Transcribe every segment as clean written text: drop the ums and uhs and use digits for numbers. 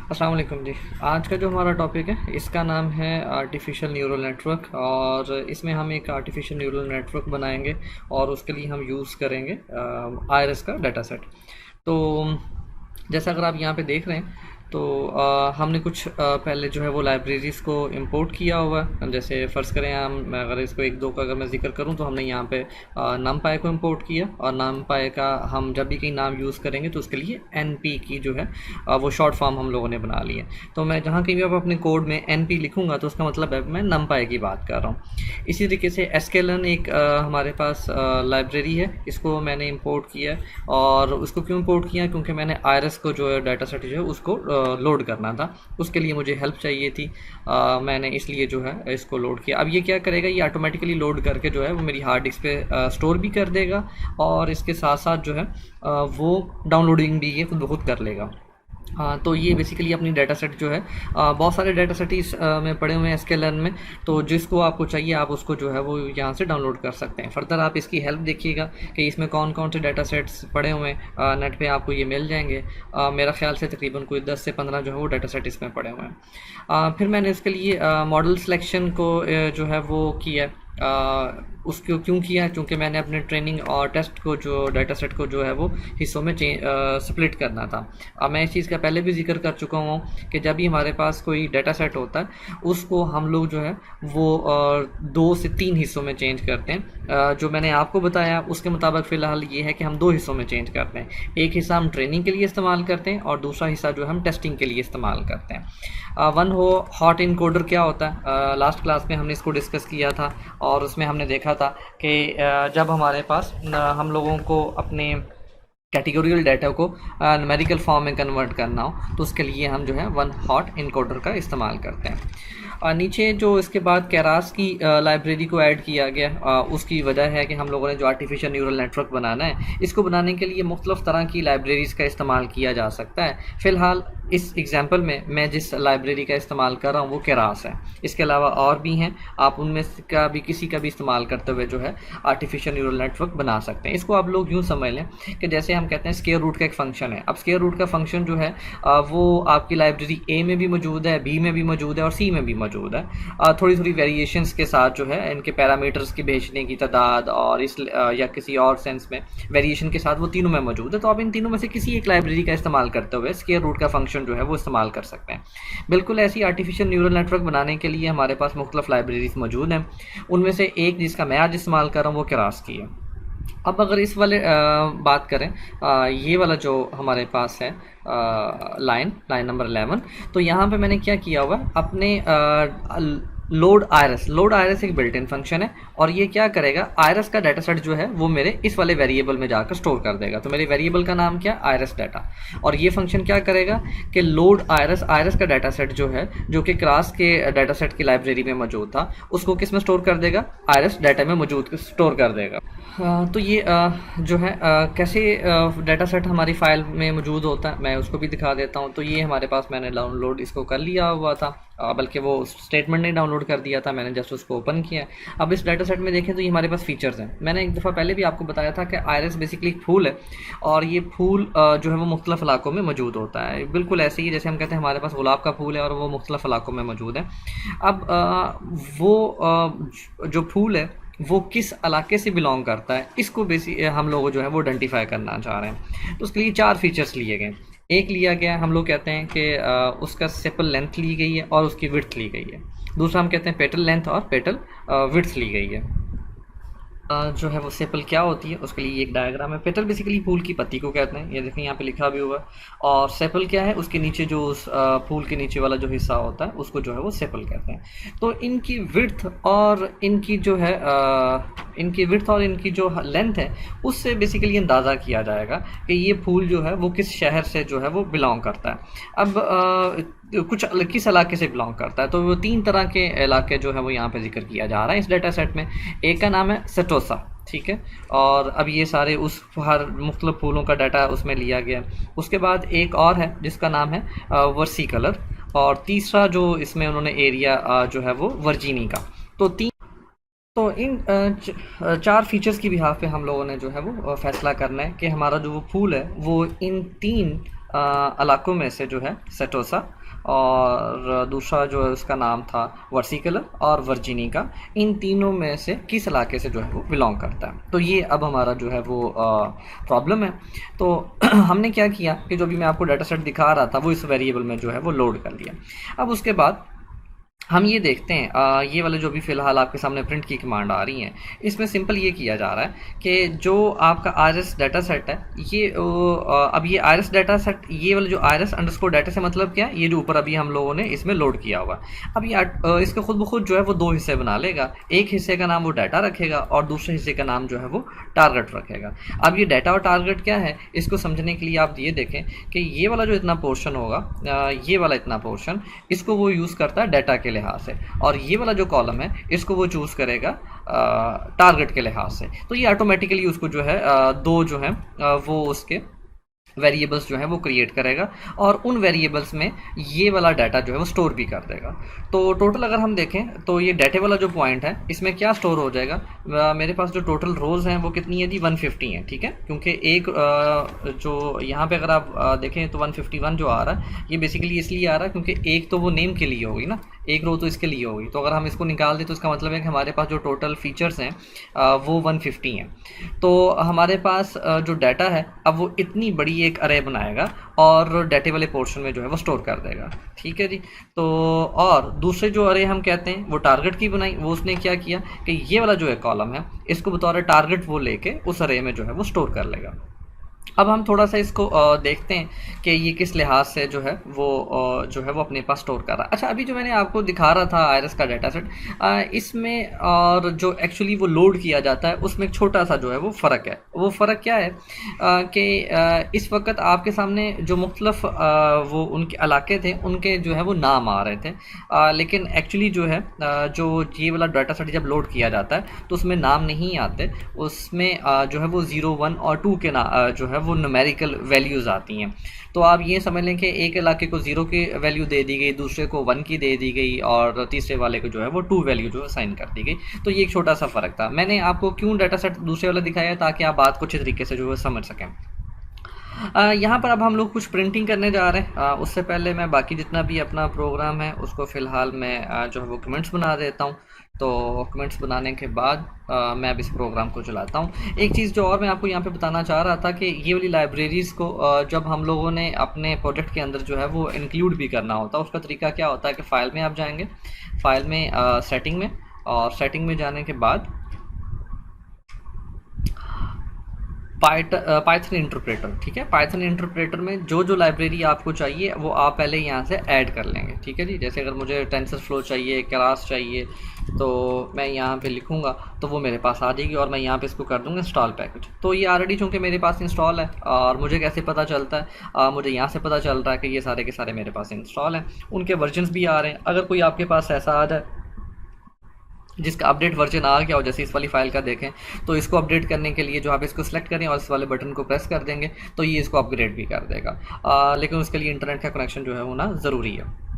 अस्सलाम वालेकुम जी। आज का जो हमारा टॉपिक है इसका नाम है आर्टिफिशियल न्यूरल नेटवर्क, और इसमें हम एक आर्टिफिशियल न्यूरल नेटवर्क बनाएंगे और उसके लिए हम यूज़ करेंगे आयरस का डाटा सेट। तो जैसा अगर आप यहाँ पे देख रहे हैं तो हमने कुछ पहले जो है वो लाइब्रेरीज़ को इंपोर्ट किया हुआ है। जैसे फ़र्ज़ करें हम अगर इसको एक दो का अगर मैं ज़िक्र करूँ तो हमने यहाँ पे numpy को इंपोर्ट किया, और numpy का हम जब भी कहीं नाम यूज़ करेंगे तो उसके लिए np की जो है वो शॉर्ट फॉर्म हम लोगों ने बना ली है। तो मैं जहाँ कहीं भी अब अपने कोड में np लिखूँगा तो उसका मतलब है मैं numpy की बात कर रहा हूँ। इसी तरीके से sklearn एक हमारे पास लाइब्रेरी है, इसको मैंने इंपोर्ट किया है। और उसको क्यों इंपोर्ट किया, क्योंकि मैंने आयरस को जो है डाटा सेट जो है उसको लोड करना था, उसके लिए मुझे हेल्प चाहिए थी। मैंने इसलिए जो है इसको लोड किया। अब ये क्या करेगा, ये ऑटोमेटिकली लोड करके जो है वो मेरी हार्ड डिस्क पे स्टोर भी कर देगा, और इसके साथ साथ जो है वो डाउनलोडिंग भी ये खुद कर लेगा। हाँ, तो ये बेसिकली अपनी डाटा सेट जो है बहुत सारे डाटा सेट इस में पड़े हुए हैं sklearn में। तो जिसको आपको चाहिए आप उसको जो है वो यहाँ से डाउनलोड कर सकते हैं। फर्दर आप इसकी हेल्प देखिएगा कि इसमें कौन कौन से डाटा सेट्स पड़े हुए हैं, नेट पे आपको ये मिल जाएंगे। मेरा ख्याल से तकरीबन कोई 10 से 15 जो है वो डाटा सेट इसमें पड़े हुए हैं। फिर मैंने इसके लिए मॉडल सिलेक्शन को जो है वो किया। उसको क्यों किया, क्योंकि मैंने अपने ट्रेनिंग और टेस्ट को जो डाटा सेट को जो है वो हिस्सों में स्प्लिट करना था। अब मैं इस चीज़ का पहले भी जिक्र कर चुका हूँ कि जब भी हमारे पास कोई डाटा सेट होता है उसको हम लोग जो है वो 2 से 3 हिस्सों में चेंज करते हैं। जो मैंने आपको बताया उसके मुताबिक फ़िलहाल ये है कि हम 2 हिस्सों में चेंज करते हैं। एक हिस्सा हम ट्रेनिंग के लिए इस्तेमाल करते हैं और दूसरा हिस्सा जो है हम टेस्टिंग के लिए इस्तेमाल करते हैं। वन हो हॉट इनकोडर क्या होता है, लास्ट क्लास में हमने इसको डिस्कस किया था, और उसमें हमने देखा था कि जब हमारे पास हम लोगों को अपने कैटेगोरियल डाटा को न्यूमेरिकल फॉर्म में कन्वर्ट करना हो तो उसके लिए हम जो है वन हॉट इनकोडर का इस्तेमाल करते हैं। नीचे जो इसके बाद केरास की लाइब्रेरी को ऐड किया गया, उसकी वजह है कि हम लोगों ने जो आर्टिफिशियल न्यूरल नेटवर्क बनाना है इसको बनाने के लिए मुख्तलिफ़ तरह की लाइब्रेरीज़ का इस्तेमाल किया जा सकता है। फ़िलहाल इस एग्जांपल में मैं जिस लाइब्रेरी का इस्तेमाल कर रहा हूँ वो केरास है। इसके अलावा और भी हैं, आप उनमें का भी किसी का भी इस्तेमाल करते हुए जो है आर्टिफिशियल न्यूरल नेटवर्क बना सकते हैं। इसको आप लोग यूँ समझ लें कि जैसे हम कहते हैं स्क्वायर रूट का एक फ़ंक्शन है। अब स्क्वायर रूट का फ़ंक्शन जो है वो आपकी लाइब्रेरी ए में भी मौजूद है, बी में भी मौजूद है और सी में भी मौजूद है। थोड़ी थोड़ी वेरिएशंस के साथ जो है इनके पैरामीटर्स की भेजने की तादाद और इस या किसी और सेंस में वेरिएशन के साथ वो तीनों में मौजूद है। तो आप इन तीनों में से किसी एक लाइब्रेरी का इस्तेमाल करते हुए स्क्वायर रूट का फंक्शन जो है वो इस्तेमाल कर सकते हैं। बिल्कुल ऐसी आर्टिफिशियल न्यूरल नेटवर्क बनाने के लिए हमारे पास मुख्तलिफ लाइब्रेरीज मौजूद हैं। उनमें से एक जिसका मैं आज इस्तेमाल कर रहा हूँ वो केरास की है। अब अगर इस वाले बात करें, ये वाला जो हमारे पास है लाइन नंबर 11, तो यहाँ पे मैंने क्या किया हुआ अपने लोड आयरस एक बिल्ट इन फंक्शन है, और ये क्या करेगा, आयरस का डाटा सेट जो है वो मेरे इस वाले वेरिएबल में जाकर स्टोर कर देगा। तो मेरे वेरिएबल का नाम क्या, आयरस डाटा। और ये फंक्शन क्या करेगा कि लोड आयरस का डाटा सेट जो है जो कि क्लास के डाटा सेट की लाइब्रेरी में मौजूद था उसको किस में स्टोर कर देगा, आयरस डाटा में मौजूद स्टोर कर देगा। तो ये जो है कैसे डाटा सेट हमारी फ़ाइल में मौजूद होता है मैं उसको भी दिखा देता हूँ। तो ये हमारे पास मैंने डाउनलोड इसको कर लिया हुआ था, बल्कि वो स्टेटमेंट नहीं डाउनलोड कर दिया था, मैंने जस्ट उसको ओपन किया। अब इस डाटा सेट में देखें तो ये हमारे पास फीचर्स हैं। मैंने एक दफ़ा पहले भी आपको बताया था कि आयरस बेसिकली एक फूल है, और ये फूल जो है वो मुख्तलिफ इलाकों में मौजूद होता है। बिल्कुल ऐसे ही जैसे हम कहते हैं हमारे पास गुलाब का फूल है और वो मुख्तलिफ इलाकों में मौजूद है। अब वो जो फूल है वो किस इलाके से बिलोंग करता है इसको हम लोग जो है वो आइडेंटिफाई करना चाह रहे हैं। तो उसके लिए 4 फीचर्स लिए गए। एक लिया गया, हम लोग कहते हैं कि उसका सेपल लेंथ ली गई है और उसकी विड्थ ली गई है। दूसरा हम कहते हैं पेटल लेंथ और पेटल विड्थ ली गई है। जो है वो सेपल क्या होती है उसके लिए एक डायग्राम है। पेटल बेसिकली फूल की पत्ती को कहते हैं, ये देखें यहाँ पे लिखा भी हुआ है। और सेपल क्या है, उसके नीचे जो उस फूल के नीचे वाला जो हिस्सा होता है उसको जो है वो सेपल कहते हैं। तो इनकी विड्थ और इनकी जो है इनकी जो लेंथ है उससे बेसिकली अंदाज़ा किया जाएगा कि ये फूल जो है वो किस शहर से जो है वो बिलोंग करता है। अब कुछ किस इलाके से बिलोंग करता है, तो वो 3 तरह के इलाके जो है वो यहाँ पे जिक्र किया जा रहा है इस डाटा सेट में। एक का नाम है सेटोसा, ठीक है, और अब ये सारे उस हर मुख्तलिफ फूलों का डाटा उसमें लिया गया। उसके बाद एक और है जिसका नाम है वर्सी कलर, और तीसरा जो इसमें उन्होंने एरिया जो है वो वर्जीनी का। तो इन 4 फीचर्स की बिहाफ पे हम लोगों ने जो है वो फ़ैसला करना है कि हमारा जो वो फूल है वो इन 3 इलाकों में से जो है सेटोसा, और दूसरा जो है उसका नाम था वर्सिकलर और वर्जीनिका, इन तीनों में से किस इलाके से जो है वो बिलोंग करता है। तो ये अब हमारा जो है वो प्रॉब्लम है। तो हमने क्या किया कि जो भी मैं आपको डाटा सेट दिखा रहा था वो इस वेरिएबल में जो है वो लोड कर लिया। अब उसके बाद हम ये देखते हैं, ये वाले जो भी फ़िलहाल आपके सामने प्रिंट की कमांड आ रही हैं, इसमें सिंपल ये किया जा रहा है कि जो आपका आरएस डाटा सेट है, ये अब ये आरएस डाटा सेट, ये वाला जो आरएस अंडरस्कोर डाटा से मतलब क्या है, ये जो ऊपर अभी हम लोगों ने इसमें लोड किया हुआ है। अब ये इसके खुद ब खुद जो है वो दो हिस्से बना लेगा। एक हिस्से का नाम वो डाटा रखेगा और दूसरे हिस्से का नाम जो है वो टारगेट रखेगा। अब ये डाटा और टारगेट क्या है, इसको समझने के लिए आप ये देखें कि ये वाला जो इतना पोर्शन होगा, ये वाला इतना पोर्शन, इसको वो यूज़ करता है डाटा के लिहाज से, और ये वाला जो कॉलम है इसको वो चूज़ करेगा टारगेट के लिहाज से। तो ये ऑटोमेटिकली उसको जो है दो जो है वो उसके वेरिएबल्स जो है वो क्रिएट करेगा, और उन वेरिएबल्स में ये वाला डाटा जो है वो स्टोर भी कर देगा। तो टोटल अगर हम देखें तो ये डाटे वाला जो पॉइंट है इसमें क्या स्टोर हो जाएगा, मेरे पास जो टोटल रोज़ हैं वो कितनी है जी, 150 है, ठीक है। क्योंकि एक जो यहाँ पे अगर आप देखें तो 151 जो आ रहा है, ये बेसिकली इसलिए आ रहा है क्योंकि एक तो वो नेम के लिए होगी ना, एक रो तो इसके लिए होगी। तो अगर हम इसको निकाल दें तो इसका मतलब है कि हमारे पास जो टोटल फीचर्स हैं वो 150 हैं। तो हमारे पास जो डाटा है अब वो इतनी बड़ी एक अरे बनाएगा और डाटे वाले पोर्शन में जो है वो स्टोर कर देगा, ठीक है जी। तो और दूसरे जो अरे हम कहते हैं वो टारगेट की बनाई, वो उसने क्या किया कि ये वाला जो है कॉलम है इसको बतौर टारगेट वो लेके उस अरे में जो है वो स्टोर कर लेगा। अब हम थोड़ा सा इसको देखते हैं कि ये किस लिहाज से जो है वो जो है वो अपने पास स्टोर कर रहा है। अच्छा, अभी जो मैंने आपको दिखा रहा था आयरस का डाटा सेट, इसमें और जो एक्चुअली वो लोड किया जाता है उसमें एक छोटा सा जो है वो फ़र्क है। वो फ़र्क क्या है कि इस वक्त आपके सामने जो मुख्तलिफ वो उनके इलाके थे उनके जो है वो नाम आ रहे थे, लेकिन एक्चुअली जो है जो ये वाला डाटा सेट जब लोड किया जाता है तो उसमें नाम नहीं आते, उसमें जो है वो 0, 1 और 2 के जो है वो न्यूमेरिकल वैल्यूज़ आती हैं। तो आप ये समझ लें कि एक इलाके को 0 की वैल्यू दे दी गई, दूसरे को 1 की दे दी गई, और तीसरे वाले को जो है वो 2 वैल्यू जो है साइन कर दी गई। तो ये एक छोटा सा फ़र्क था। मैंने आपको क्यों डाटा सेट दूसरे वाला दिखाया है, ताकि आप बात को अच्छे तरीके से जो है समझ सकें। यहाँ पर अब हम लोग कुछ प्रिंटिंग करने जा रहे हैं। उससे पहले मैं बाकी जितना भी अपना प्रोग्राम है उसको फ़िलहाल मैं जो है वो कमेंट्स बना देता हूँ। तो कमेंट्स बनाने के बाद मैं अब इस प्रोग्राम को चलाता हूँ। एक चीज़ जो और मैं आपको यहाँ पे बताना चाह रहा था कि ये वाली लाइब्रेरीज़ को जब हम लोगों ने अपने प्रोजेक्ट के अंदर जो है वो इंक्लूड भी करना होता है, उसका तरीका क्या होता है कि फ़ाइल में आप जाएंगे, फ़ाइल में सेटिंग में, और सेटिंग में जाने के बाद पाइथन इंटरप्रेटर, ठीक है। पाइथन इंटरप्रेटर में जो जो लाइब्रेरी आपको चाहिए वो आप पहले यहाँ से ऐड कर लेंगे, ठीक है जी। जैसे अगर मुझे टेंसरफ्लो चाहिए, क्लास चाहिए, तो मैं यहाँ पे लिखूँगा तो वो मेरे पास आ जाएगी, और मैं यहाँ पे इसको कर दूँगा इंस्टॉल पैकेज। तो ये ऑलरेडी चूँकि मेरे पास इंस्टॉल है, और मुझे कैसे पता चलता है, मुझे यहाँ से पता चल रहा है कि ये सारे के सारे मेरे पास इंस्टॉल हैं, उनके वर्जन्स भी आ रहे हैं। अगर कोई आपके पास ऐसा आ जाए जिसका अपडेट वर्जन आ गया हो, जैसे इस वाली फाइल का देखें, तो इसको अपडेट करने के लिए जो आप इसको सिलेक्ट करें और इस वाले बटन को प्रेस कर देंगे तो ये इसको अपग्रेड भी कर देगा, लेकिन उसके लिए इंटरनेट का कनेक्शन जो है होना ज़रूरी है।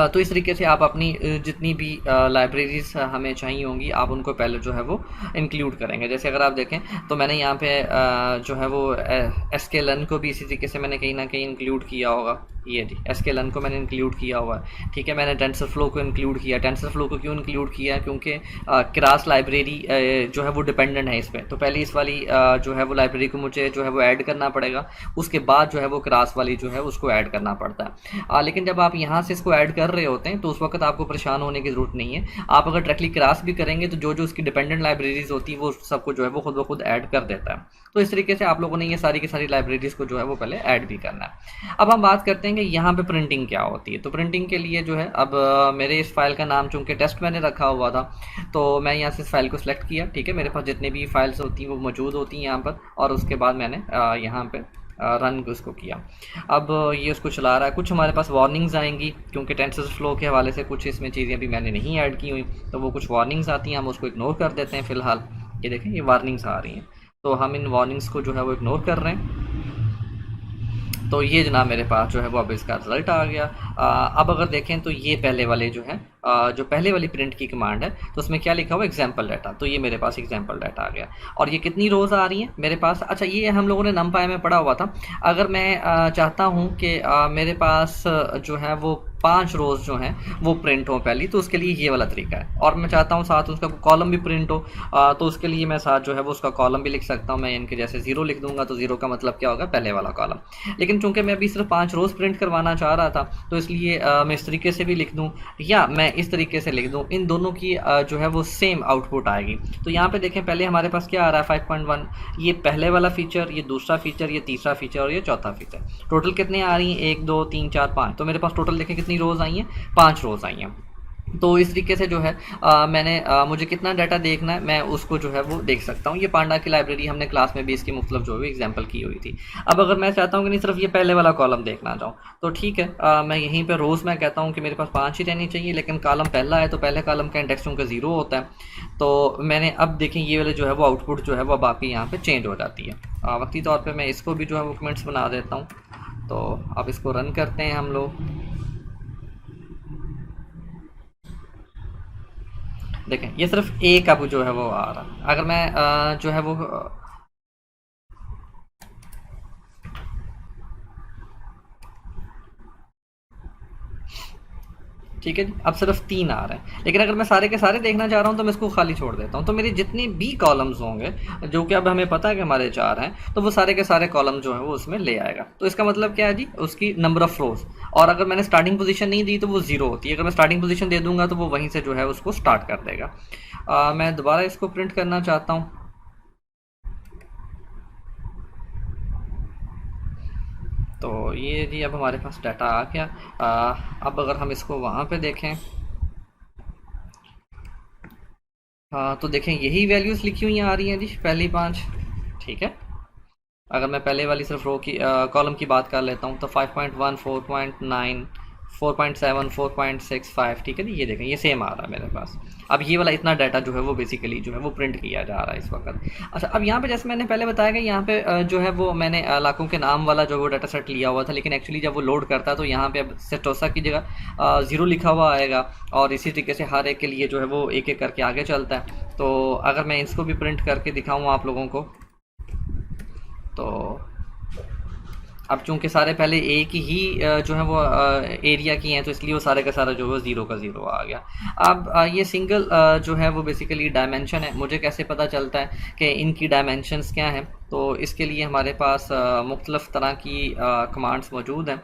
तो इस तरीके से आप अपनी जितनी भी लाइब्रेरीज़ हमें चाहिए होंगी आप उनको पहले जो है वो इंक्लूड करेंगे। जैसे अगर आप देखें तो मैंने यहाँ पे जो है वो sklearn को भी इसी तरीके से मैंने कहीं ना कहीं इंक्लूड किया होगा। ये जी sklearn को मैंने इंक्लूड किया हुआ है, ठीक है। मैंने टेंसरफ्लो को इंक्लूड किया। टेंसरफ्लो को क्यों इंक्लूड किया, क्योंकि क्लास लाइब्रेरी जो है वो डिपेंडेंट है इस पर। तो पहले इस वाली जो है वो लाइब्रेरी को मुझे जो है वो ऐड करना पड़ेगा, उसके बाद जो है वो क्लास वाली जो है उसको ऐड करना पड़ता है। लेकिन जब आप यहाँ से इसको ऐड कर रहे होते हैं तो उस वक्त आपको परेशान होने की ज़रूरत नहीं है। आप अगर डायरेक्टली क्लास भी करेंगे तो जो जो उसकी डिपेंडेंट लाइब्रेरीज होती है वो सबको जो है वो खुद ब खुद ऐड कर देता है। तो इस तरीके से आप लोगों ने ये सारी की सारी लाइब्रेरीज को जो है वो पहले ऐड भी करना है। अब हम बात करते हैं कि यहाँ पे प्रिंटिंग क्या होती है। तो प्रिंटिंग के लिए जो है अब मेरे इस फाइल का नाम चूँकि टेस्ट मैंने रखा हुआ था तो मैं यहाँ से इस फाइल को सिलेक्ट किया, ठीक है। मेरे पास जितनी भी फाइल्स होती हैं वो मौजूद होती हैं यहाँ पर, और उसके बाद मैंने यहाँ पर रन उसको किया। अब ये उसको चला रहा है। कुछ हमारे पास वार्निंग्स आएंगी क्योंकि टेंसरफ्लो के हवाले से कुछ इसमें चीज़ें अभी मैंने नहीं ऐड की हुई, तो वो कुछ वार्निंग्स आती हैं, हम उसको इग्नोर कर देते हैं फ़िलहाल। ये देखें ये वार्निंग्स आ रही हैं, तो हम इन वार्निंग्स को जो है वो इग्नोर कर रहे हैं। तो ये जनाब मेरे पास जो है वो अब इसका रिज़ल्ट आ गया। अब अगर देखें तो ये पहले वाले जो है जो पहले वाली प्रिंट की कमांड है तो उसमें क्या लिखा हुआ एग्जाम्पल डाटा, तो ये मेरे पास एग्जाम्पल डाटा आ गया। और ये कितनी रोज़ आ रही हैं मेरे पास, अच्छा ये हम लोगों ने नमपाई में पढ़ा हुआ था। अगर मैं चाहता हूँ कि मेरे पास जो है वो 5 रोज़ जो हैं वो प्रिंट हो पहली, तो उसके लिए ये वाला तरीका है। और मैं चाहता हूँ साथ उसका कॉलम भी प्रिंट हो, तो उसके लिए मैं साथ जो है वो उसका कॉलम भी लिख सकता हूँ। मैं इनके जैसे 0 लिख दूंगा तो 0 का मतलब क्या होगा, पहले वाला कॉलम। लेकिन चूंकि मैं अभी सिर्फ 5 रोज़ प्रिंट करवाना चाह रहा था, तो इसलिए मैं इस तरीके से भी लिख दूँ या मैं इस तरीके से लिख दूँ, इन दोनों की जो है वो सेम आउटपुट आएगी। तो यहाँ पे देखें पहले हमारे पास क्या आ रहा है 5.1, ये पहले वाला फीचर, ये दूसरा फीचर, ये तीसरा फीचर और ये चौथा फीचर। टोटल कितने आ रही हैं, 1 2 3 4 5, तो मेरे पास टोटल देखें कितनी रोज़ आई हैं, 5 रोज़ आई हैं। तो इस तरीके से जो है मैंने मुझे कितना डाटा देखना है मैं उसको जो है वो देख सकता हूँ। ये पांडा की लाइब्रेरी हमने क्लास में भी इसकी मुख्तलिफ जो है एग्जाम्पल की हुई थी। अब अगर मैं चाहता हूँ कि नहीं सिर्फ ये पहले वाला कॉलम देखना चाहूँ, तो ठीक है, मैं यहीं पे रोज़ मैं कहता हूँ कि मेरे पास 5 ही रहनी चाहिए, लेकिन कॉलम पहला है तो पहले कॉलम का इंडेक्स चूँकि 0 होता है, तो मैंने अब देखें ये वाले जो है वो आउटपुट जो है वो बाकी यहाँ पर चेंज हो जाती है। वक्ती तौर पर मैं इसको भी जो है वो कमेंट्स बना देता हूँ। तो अब इसको रन करते हैं हम लोग, देखें ये सिर्फ एक अब जो है वो आ रहा है। अगर मैं जो है वो ठीक है जी, अब सिर्फ 3 आ रहे हैं। लेकिन अगर मैं सारे के सारे देखना चाह रहा हूँ तो मैं इसको खाली छोड़ देता हूँ, तो मेरे जितने भी कॉलम्स होंगे, जो कि अब हमें पता है कि हमारे 4 हैं, तो वो सारे के सारे कॉलम जो है वो उसमें ले आएगा। तो इसका मतलब क्या है जी, उसकी नंबर ऑफ रोज। और अगर मैंने स्टार्टिंग पोजीशन नहीं दी तो वो 0 होती है, अगर मैं स्टार्टिंग पोजीशन दे दूंगा तो वो वहीं से जो है उसको स्टार्ट कर देगा। मैं दोबारा इसको प्रिंट करना चाहता हूँ, तो ये जी अब हमारे पास डाटा आ गया। अब अगर हम इसको वहाँ पे देखें, तो देखें यही वैल्यूज़ लिखी हुई आ रही हैं जी, पहली 5, ठीक है। अगर मैं पहले वाली सिर्फ रो की कॉलम की बात कर लेता हूँ तो 5.1 4.9 4.7 4.65, ठीक है जी, ये देखें ये सेम आ रहा है मेरे पास। अब ये वाला इतना डाटा जो है वो बेसिकली जो है वो प्रिंट किया जा रहा है इस वक्त। अच्छा अब यहाँ पे जैसे मैंने पहले बताया कि यहाँ पे जो है वो मैंने लाखों के नाम वाला जो वो डाटा सेट लिया हुआ था, लेकिन एक्चुअली जब वो लोड करता है तो यहाँ पे अब सेटोसा की जगह 0 लिखा हुआ आएगा, और इसी तरीके से हर एक के लिए जो है वो एक एक करके आगे चलता है। तो अगर मैं इसको भी प्रिंट करके दिखाऊँ आप लोगों को, तो अब चूंकि सारे पहले एक ही जो है वो एरिया की हैं, तो इसलिए वो सारे का सारा जो है 0 का 0 आ गया। अब ये सिंगल जो है वो बेसिकली डायमेंशन है, मुझे कैसे पता चलता है कि इनकी डायमेंशंस क्या हैं, तो इसके लिए हमारे पास मुख्तलिफ तरह की कमांड्स मौजूद हैं।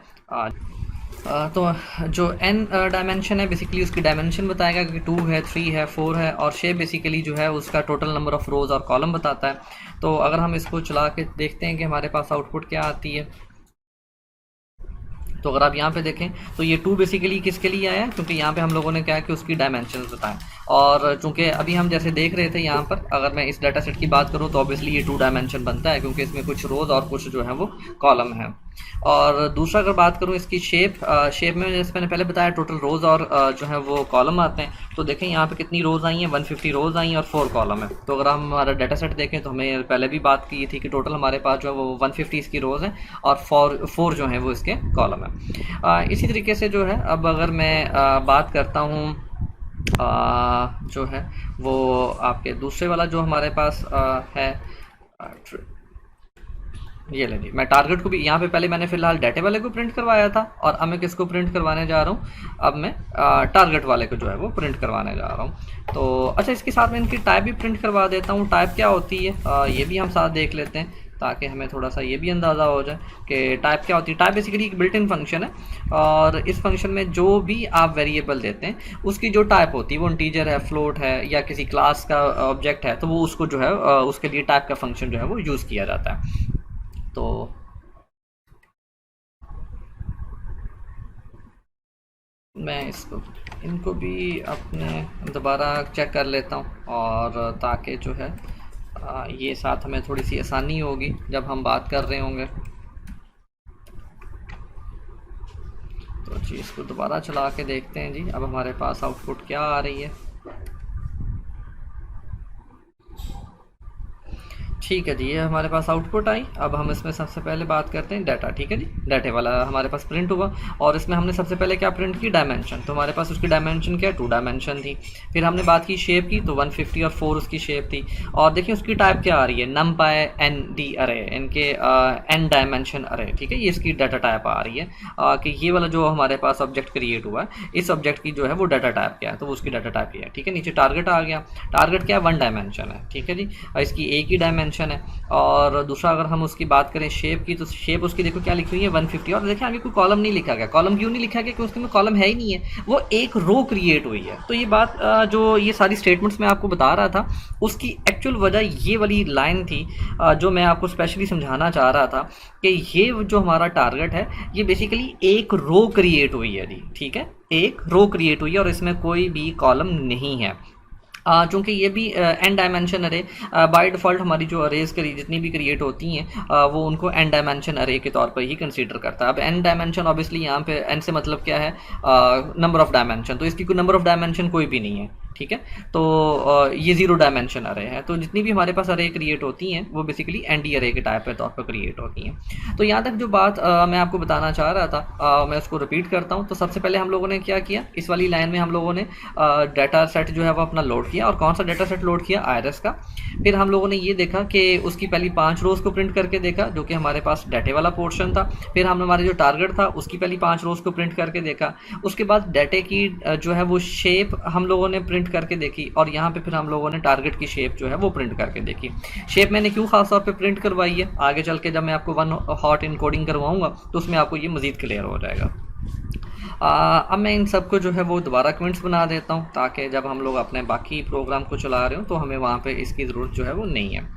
तो जो n डायमेंशन है बेसिकली उसकी डायमेंशन बताएगा कि 2 है 3 है 4 है, और शेप बेसिकली जो है उसका टोटल नंबर ऑफ़ रोज़ और कॉलम बताता है। तो अगर हम इसको चला के देखते हैं कि हमारे पास आउटपुट क्या आती है, तो अगर आप यहाँ पे देखें तो ये 2 बेसिकली किसके लिए आया है, क्योंकि यहाँ पे हम लोगों ने क्या है कि उसकी डायमेंशंस बताएं। और चूंकि अभी हम जैसे देख रहे थे यहाँ पर, अगर मैं इस डाटा सेट की बात करूँ तो ऑब्वियसली ये 2 डायमेंशन बनता है, क्योंकि इसमें कुछ रोज़ और कुछ जो है वो कॉलम है। और दूसरा अगर बात करूँ इसकी शेप में जैसे मैंने पहले बताया टोटल रोज़ और जो है वो कॉलम आते हैं। तो देखें यहाँ पे कितनी रोज़ आई हैं, 150 रोज़ आई हैं और 4 कॉलम है। तो अगर हम हमारा डाटा सेट देखें तो हमें पहले भी बात की थी कि टोटल हमारे पास जो है वो 150 इसकी रोज़ हैं और 4 जो है वो इसके कॉलम है। इसी तरीके से जो है अब अगर मैं बात करता हूँ जो है वो आपके दूसरे वाला जो हमारे पास है, ये ले ली, मैं टारगेट को भी यहाँ पे पहले मैंने फिलहाल डाटे वाले को प्रिंट करवाया था, और अब मैं किसको प्रिंट करवाने जा रहा हूँ, अब मैं टारगेट वाले को जो है वो प्रिंट करवाने जा रहा हूँ। तो अच्छा इसके साथ में इनकी टाइप भी प्रिंट करवा देता हूँ। टाइप क्या होती है ये भी हम साथ देख लेते हैं, ताकि हमें थोड़ा सा ये भी अंदाज़ा हो जाए कि टाइप क्या होती है। टाइप बेसिकली एक बिल्ट इन फंक्शन है, और इस फंक्शन में जो भी आप वेरिएबल देते हैं उसकी जो टाइप होती है वो इंटीजर है, फ्लोट है, या किसी क्लास का ऑब्जेक्ट है, तो वो उसको जो है उसके लिए टाइप का फंक्शन जो है वो यूज़ किया जाता है। तो मैं इसको इनको भी अपने दोबारा चेक कर लेता हूँ, और ताकि जो है ये साथ हमें थोड़ी सी आसानी होगी जब हम बात कर रहे होंगे। तो जी इसको दोबारा चला के देखते हैं जी, अब हमारे पास आउटपुट क्या आ रही है। ठीक है जी, ये हमारे पास आउटपुट आई। अब हम इसमें सबसे पहले बात करते हैं डाटा। ठीक है जी, डाटे वाला हमारे पास प्रिंट हुआ और इसमें हमने सबसे पहले क्या प्रिंट की, डायमेंशन। तो हमारे पास उसकी डायमेंशन क्या है, 2 डायमेंशन थी। फिर हमने बात की शेप की, तो 150 और 4 उसकी शेप थी। और देखिए उसकी टाइप क्या आ रही है, नम बाय एन डी अरे, इनके एन डायमेंशन अरे। ठीक है, ये इसकी डाटा टाइप आ रही है कि ये वाला जो हमारे पास ऑब्जेक्ट क्रिएट हुआ है, इस ऑब्जेक्ट की जो है वो डाटा टाइप क्या है, तो उसकी डाटा टाइप ये है। ठीक है, नीचे टारगेट आ गया। टारगेट क्या है, 1 डायमेंशन है। ठीक है जी, इसकी एक ही डायमेंशन है। और दूसरा अगर हम उसकी बात करें शेप की, तो शेप उसकी देखो क्या लिखी हुई है, 150। और देखिए आगे कोई कॉलम नहीं लिखा गया। कॉलम क्यों नहीं लिखा गया, क्योंकि उसमें कॉलम है ही नहीं है, वो एक रो क्रिएट हुई है। तो ये बात जो ये सारी स्टेटमेंट्स मैं आपको बता रहा था, उसकी एक्चुअल वजह ये वाली लाइन थी जो मैं आपको स्पेशली समझाना चाह रहा था कि ये जो हमारा टारगेट है, ये बेसिकली एक रो क्रिएट हुई है जी। ठीक है, एक रो क्रिएट हुई है और इसमें कोई भी कॉलम नहीं है। चूँकि ये भी एन डायमेंशन अरे, बाय डिफ़ॉल्ट हमारी जो अरेज करी जितनी भी क्रिएट होती हैं वो उनको एन डायमेंशन अरे के तौर पर ही कंसीडर करता है। अब एन डायमेंशन ऑब्वियसली यहाँ पे एन से मतलब क्या है, नंबर ऑफ़ डायमेंशन। तो इसकी कोई नंबर ऑफ़ डायमेंशन कोई भी नहीं है। ठीक है, तो ये 0 डायमेंशन अरे है। तो जितनी भी हमारे पास अरे क्रिएट होती हैं वो बेसिकली एन डी अरे के टाइप के तौर पर क्रिएट होती हैं। तो यहाँ तक जो बात मैं आपको बताना चाह रहा था, मैं उसको रिपीट करता हूँ। तो सबसे पहले हम लोगों ने क्या किया, इस वाली लाइन में हम लोगों ने डाटा सेट जो है वो अपना लोड किया। और कौन सा डाटा सेट लोड किया, आयरस का। फिर हम लोगों ने ये देखा कि उसकी पहली 5 रोज़ को प्रिंट करके देखा, जो कि हमारे पास डाटे वाला पोर्शन था। फिर हमने हमारे जो टारगेट था उसकी पहली 5 रोज़ को प्रिंट करके देखा। उसके बाद डाटे की जो है वो शेप हम लोगों ने प्रिंट करके देखी। और यहाँ पे फिर हम लोगों ने टारगेट की शेप जो है वो प्रिंट करके देखी। शेप मैंने क्यों खास तौर पे प्रिंट करवाई है, आगे चल के जब मैं आपको वन हॉट इनकोडिंग करवाऊंगा तो उसमें आपको ये मज़ीद क्लियर हो जाएगा। अब मैं इन सबको जो है वो दोबारा कमेंट्स बना देता हूँ, ताकि जब हम लोग अपने बाकी प्रोग्राम को चला रहे हो तो हमें वहाँ पे इसकी ज़रूरत जो है वो नहीं है।